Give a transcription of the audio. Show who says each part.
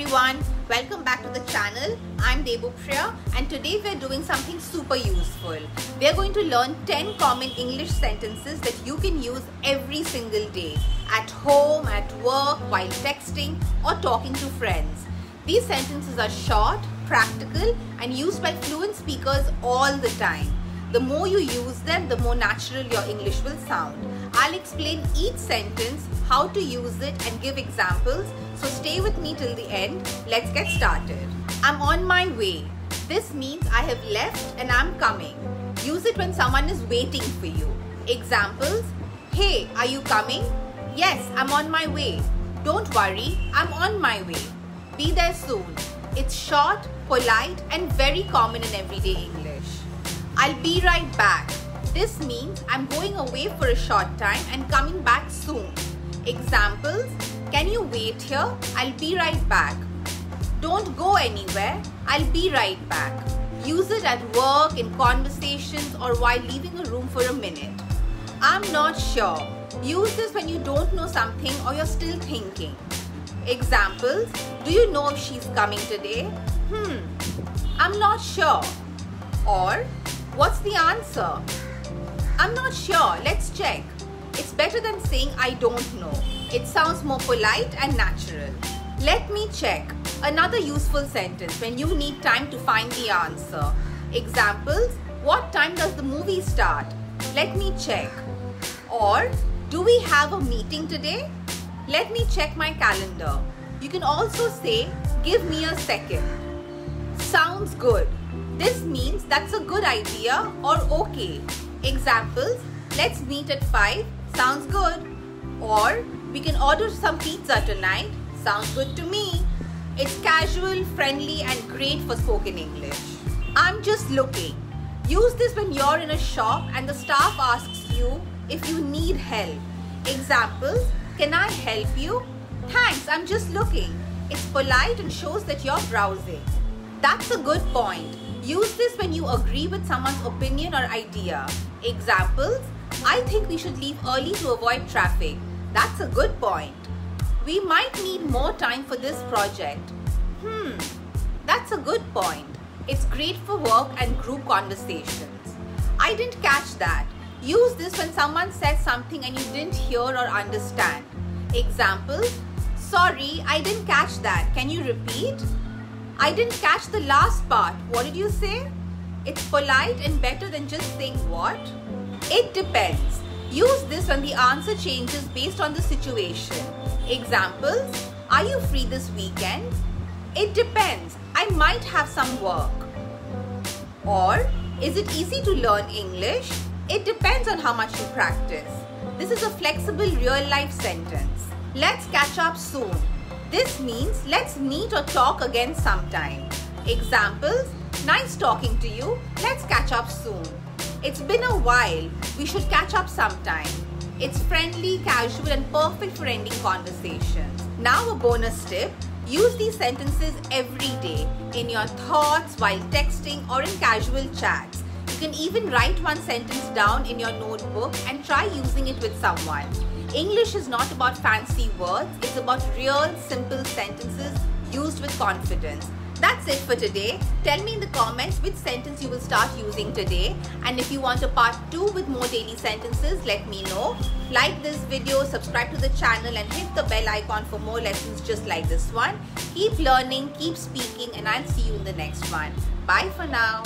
Speaker 1: everyone, welcome back to the channel. I'm Debopriya and today we're doing something super useful. We're going to learn 10 common English sentences that you can use every single day at home, at work, while texting or talking to friends. These sentences are short, practical and used by fluent speakers all the time. The more you use them, the more natural your English will sound. I'll explain each sentence, how to use it and give examples. So stay with me till the end. Let's get started. I'm on my way. This means I have left and I'm coming. Use it when someone is waiting for you. Examples: hey, are you coming? Yes, I'm on my way. Don't worry, I'm on my way. Be there soon. It's short, polite and very common in everyday English. I'll be right back. This means I'm going away for a short time and coming back soon. Examples: can you wait here? I'll be right back. Don't go anywhere. I'll be right back. Use it at work, in conversations or while leaving a room for a minute. I'm not sure. Use this when you don't know something or you're still thinking. Examples: do you know if she's coming today? I'm not sure. Or, what's the answer? I'm not sure. Let's check. It's better than saying I don't know. It sounds more polite and natural. Let me check. Another useful sentence when you need time to find the answer. Examples: what time does the movie start? Let me check. Or, do we have a meeting today? Let me check my calendar. You can also say, give me a second. Sounds good. This means that's a good idea or okay. Examples: let's meet at 5. Sounds good. Or, we can order some pizza tonight. Sounds good to me. It's casual, friendly and great for spoken English. I'm just looking. Use this when you're in a shop and the staff asks you if you need help. Examples: can I help you? Thanks, I'm just looking. It's polite and shows that you're browsing. That's a good point. Use this when you agree with someone's opinion or idea. Examples: I think we should leave early to avoid traffic. That's a good point. We might need more time for this project. That's a good point. It's great for work and group conversations. I didn't catch that. Use this when someone says something and you didn't hear or understand. Examples: sorry, I didn't catch that. Can you repeat? I didn't catch the last part. What did you say? It's polite and better than just saying what? It depends. Use this when the answer changes based on the situation. Examples: are you free this weekend? It depends. I might have some work. Or, is it easy to learn English? It depends on how much you practice. This is a flexible real-life sentence. Let's catch up soon. This means let's meet or talk again sometime. Examples: nice talking to you. Let's catch up soon. It's been a while. We should catch up sometime. It's friendly, casual and perfect for ending conversations. Now a bonus tip. Use these sentences every day in your thoughts, while texting or in casual chats. You can even write one sentence down in your notebook and try using it with someone. English is not about fancy words, it's about real, simple sentences used with confidence. That's it for today. Tell me in the comments which sentence you will start using today. And if you want a part 2 with more daily sentences, let me know. Like this video, subscribe to the channel and hit the bell icon for more lessons just like this one. Keep learning, keep speaking and I'll see you in the next one. Bye for now.